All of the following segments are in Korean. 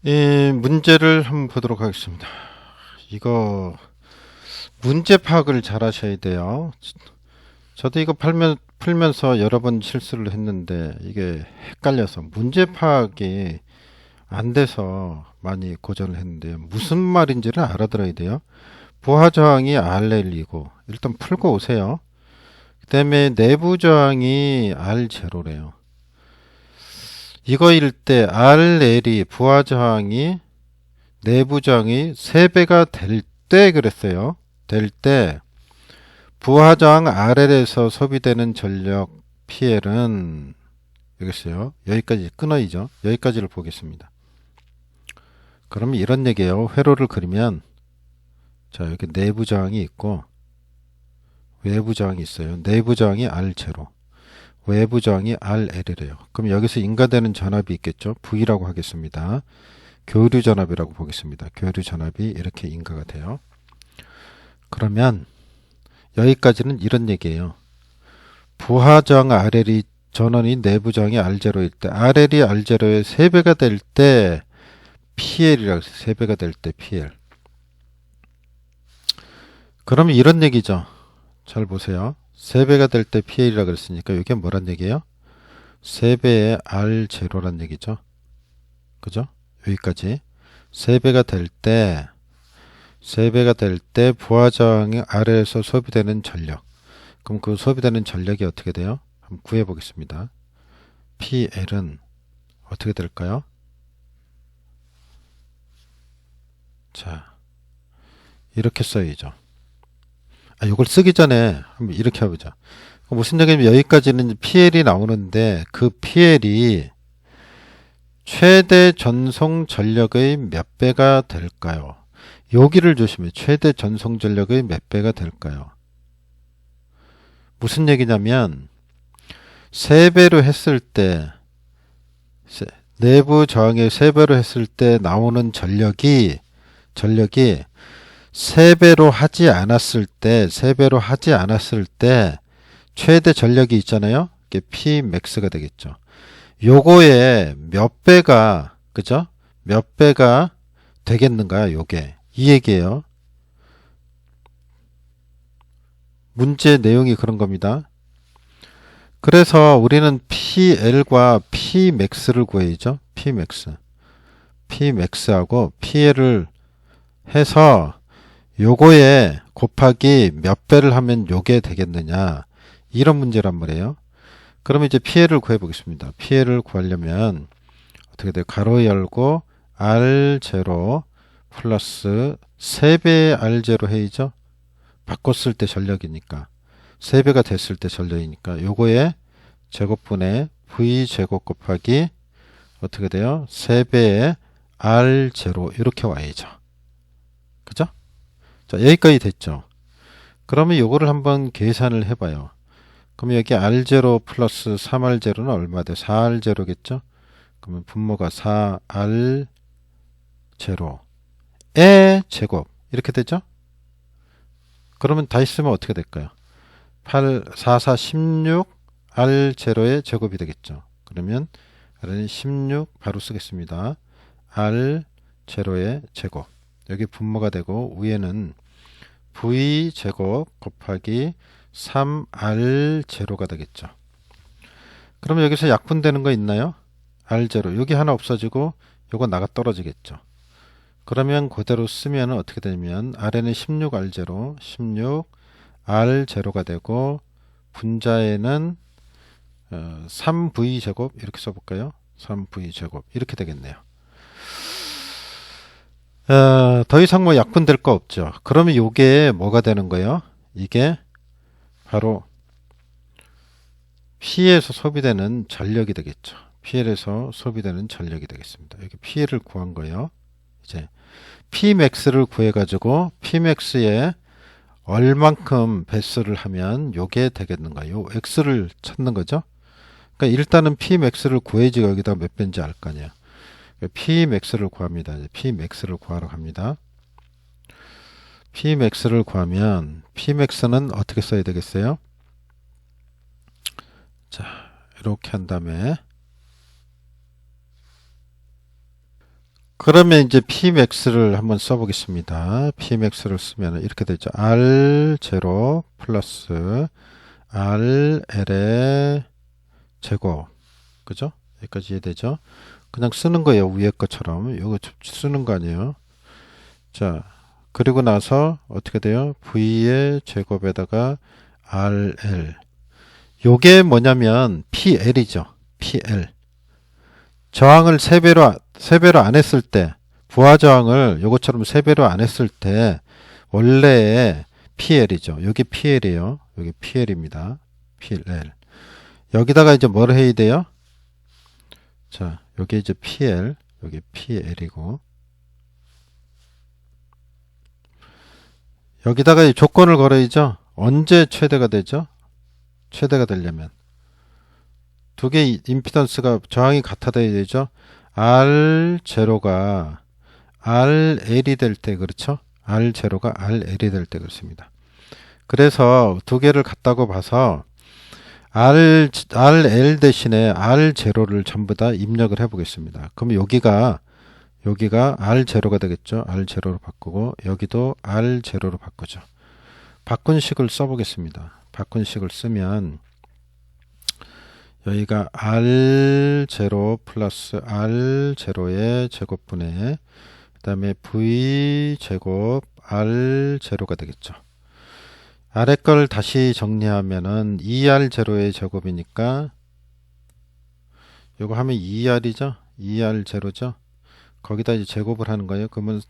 이 문제를 한번 보도록 하겠습니다. 이거 문제 파악을 잘 하셔야 돼요. 저도 이거 풀면서 여러 번 실수를 했는데 이게 헷갈려서 문제 파악이 안 돼서 많이 고전을 했는데요. 무슨 말인지를 알아들어야 돼요. 부하 저항이 RL이고 일단 풀고 오세요. 그다음에 내부 저항이 R0래요. 이거일 때 RL이 부하 저항이 내부 저항이 3배가 될 때 그랬어요. 될 때 부하 저항 RL에서 소비되는 전력 PL은 여기 있어요. 여기까지 끊어이죠. 여기까지를 보겠습니다. 그러면 이런 얘기예요. 회로를 그리면 자 여기 내부 저항이 있고 외부 저항이 있어요. 내부 저항이 R0, 외부 저항이 RL이래요. 그럼 여기서 인가되는 전압이 있겠죠. V라고 하겠습니다. 교류 전압이라고 보겠습니다. 교류 전압이 이렇게 인가가 돼요. 그러면 여기까지는 이런 얘기예요. 부하 저항 RL이 전원이 내부 저항이 R0일 때 RL이 R0의 3배가 될 때 PL이라고 해서 3배가 될 때 PL. 그러면 이런 얘기죠. 잘 보세요. 3배가 될 때 PL이라고 그랬으니까 이게 뭐란 얘기예요? 3배의 R0란 얘기죠. 그죠? 여기까지 3배가 될 때 3배가 될 때 부하저항 아래에서 소비되는 전력. 그럼 그 소비되는 전력이 어떻게 돼요? 한번 구해 보겠습니다. PL은 어떻게 될까요? 자, 이렇게 써야죠. 이걸 쓰기 전에 한번 이렇게 해보자. 무슨 얘기냐면 여기까지는 PL이 나오는데 그 PL이 최대 전송 전력의 몇 배가 될까요? 여기를 조심해. 최대 전송 전력의 몇 배가 될까요? 무슨 얘기냐면 3배로 했을 때 내부 저항의 3배로 했을 때 나오는 전력이 3배로 하지 않았을 때 3배로 하지 않았을 때 최대 전력이 있잖아요. 이게 Pmax가 되겠죠. 요거에 몇 배가 그죠? 몇 배가 되겠는가요? 요게 이 얘기예요. 문제 내용이 그런 겁니다. 그래서 우리는 PL과 Pmax를 구해야죠. Pmax하고 PL을 해서 요거에 곱하기 몇 배를 하면 요게 되겠느냐 이런 문제란 말이에요. 그러면 이제 PL을 구해 보겠습니다. PL을 구하려면 어떻게 돼요? 가로 열고 R0 플러스 3배의 R0 해야죠. 바꿨을 때 전력이니까 3배가 됐을 때 전력이니까 요거에 제곱분의 V제곱 곱하기 어떻게 돼요? 3배의 R0 이렇게 와야죠. 그죠? 자, 여기까지 됐죠. 그러면 요거를 한번 계산을 해봐요. 그럼 여기 R0 플러스 3R0는 얼마 돼? 4R0겠죠? 그러면 분모가 4R0의 제곱 이렇게 되죠? 그러면 다시 쓰면 어떻게 될까요? 8, 4, 4, 16 R0의 제곱이 되겠죠. 그러면 R은 16 바로 쓰겠습니다. R0의 제곱 여기 분모가 되고 위에는 V제곱 곱하기 3R0가 되겠죠. 그러면 여기서 약분되는 거 있나요? R0 여기 하나 없어지고 요거 나가 떨어지겠죠. 그러면 그대로 쓰면 어떻게 되냐면 R에는 16R0 16R0가 되고 분자에는 3V제곱 이렇게 써볼까요? 3V제곱 이렇게 되겠네요. 더 이상 뭐 약분될 거 없죠. 그러면 요게 뭐가 되는 거예요? 이게 바로 P에서 소비되는 전력이 되겠죠. PL에서 소비되는 전력이 되겠습니다. 여기 PL을 구한 거예요. 이제 Pmax를 구해가지고 Pmax에 얼만큼 배수를 하면 요게 되겠는가요? X를 찾는 거죠. 그러니까 일단은 Pmax를 구해야지 여기다 몇 배인지 알 거 아니에요. Pmax를 구합니다. Pmax를 구하러 갑니다. Pmax를 구하면 Pmax는 어떻게 써야 되겠어요? 자, 이렇게 한 다음에 그러면 이제 Pmax를 한번 써보겠습니다. Pmax를 쓰면 이렇게 되죠. R0 플러스 RL의 제곱. 그죠? 여기까지 이해되죠? 그냥 쓰는 거예요. 위에 것처럼. 이거 쓰는 거 아니에요. 자, 그리고 나서 어떻게 돼요? V의 제곱에다가 RL. 요게 뭐냐면 PL이죠. PL. 저항을 3배로 안 했을 때, 부하 저항을 요것처럼 3배로 안 했을 때, 원래의 PL이죠. 여기 PL이에요. 여기 PL입니다. PL. 여기다가 이제 뭘 해야 돼요? 자, 여기 이제 PL, 여기 PL이고, 여기다가 조건을 걸어야죠. 언제 최대가 되죠? 최대가 되려면. 두 개의 임피던스가 저항이 같아야 되죠. R0가 RL이 될 때 그렇죠. R0가 RL이 될 때 그렇습니다. 그래서 두 개를 같다고 봐서 RL 대신에 R0를 전부 다 입력을 해 보겠습니다. 그럼 여기가 R0가 되겠죠. R0로 바꾸고 여기도 R0로 바꾸죠. 바꾼 식을 써보겠습니다. 바꾼 식을 쓰면 여기가 R0 플러스 R0의 제곱분의 그 다음에 V 제곱 R0가 되겠죠. 아래 걸 다시 정리하면은 2R0의 제곱이니까 요거 하면 2R이죠. 2R0죠. 거기다 이제 제곱을 하는 거예요. 그러면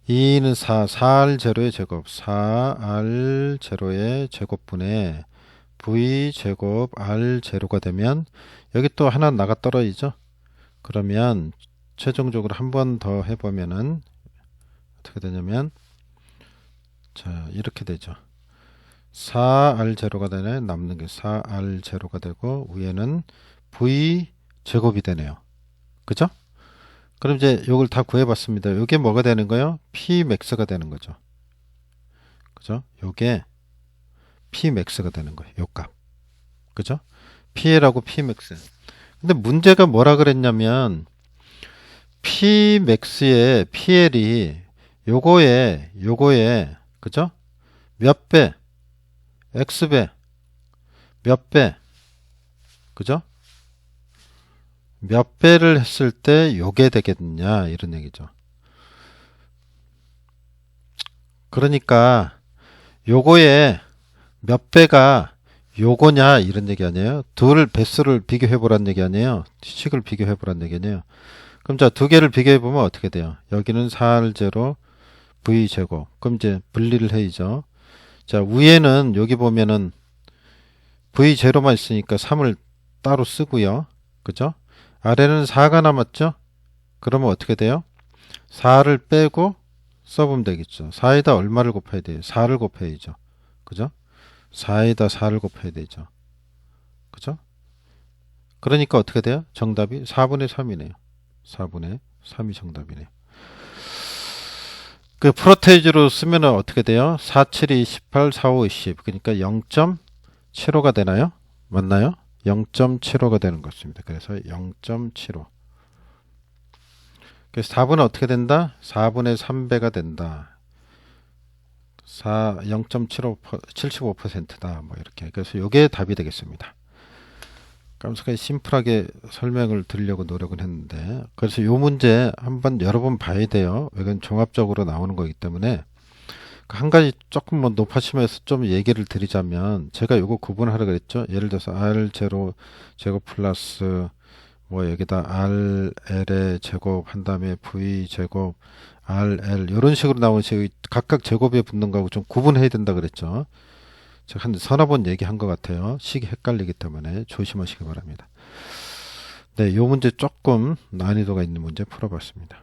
2는 4R0의 제곱 4R0의 제곱분의 V제곱 R0가 되면 여기 또 하나 나가 떨어지죠. 그러면 최종적으로 한 번 더 해보면은 어떻게 되냐면 자 이렇게 되죠. 4R0가 되네. 남는 게 4R0가 되고 위에는 V제곱이 되네요. 그죠? 그럼 이제 이걸 다 구해봤습니다. 이게 뭐가 되는 거예요? Pmax가 되는 거죠. 그죠? 요게 Pmax가 되는 거예요. 요 값. 그죠? PL하고 Pmax. 근데 문제가 뭐라 그랬냐면 Pmax의 PL이 요거에 그죠? 몇 배? X배. 몇 배? 그죠? 몇 배를 했을 때 요게 되겠냐 이런 얘기죠. 그러니까 요거에 몇 배가 요거냐 이런 얘기 아니에요. 둘 배수를 비교해 보란 얘기 아니에요. 식을 비교해 보란 얘기 아니에요. 그럼 자 두 개를 비교해 보면 어떻게 돼요? 여기는 4R0 V제곱. 그럼 이제 분리를 해야죠. 자 위에는 여기 보면은 V제로만 있으니까 3을 따로 쓰고요. 그죠? 아래는 4가 남았죠? 그러면 어떻게 돼요? 4를 빼고 써보면 되겠죠. 4에다 얼마를 곱해야 돼요? 4를 곱해야죠. 그죠? 4에다 4를 곱해야 되죠. 그죠? 그러니까 어떻게 돼요? 정답이 4분의 3이네요. 4분의 3이 정답이네요. 그 프로테이지로 쓰면 어떻게 돼요? 4, 7, 2, 18, 4, 5, 20. 그러니까 0.75가 되나요? 맞나요? 0.75가 되는 것입니다. 그래서 0.75. 그래서 답은 어떻게 된다? 4분의 3배가 된다. 0.75, 75%다. 뭐 이렇게. 그래서 이게 답이 되겠습니다. 깜짝하게 심플하게 설명을 드리려고 노력은 했는데, 그래서 이 문제 한번 여러 번 봐야 돼요. 이건 종합적으로 나오는 거기 때문에 한 가지 조금 뭐 높아심에서 좀 얘기를 드리자면, 제가 이거 구분하라 그랬죠. 예를 들어서 R0 제곱 플러스 뭐 여기다 RL의 제곱 한 다음에 V 제곱 RL 이런 식으로 나오는 식이 각각 제곱에 붙는 거하고 좀 구분해야 된다 그랬죠. 제가 한 서너 번 얘기한 것 같아요. 식이 헷갈리기 때문에 조심하시기 바랍니다. 네, 이 문제 조금 난이도가 있는 문제 풀어봤습니다.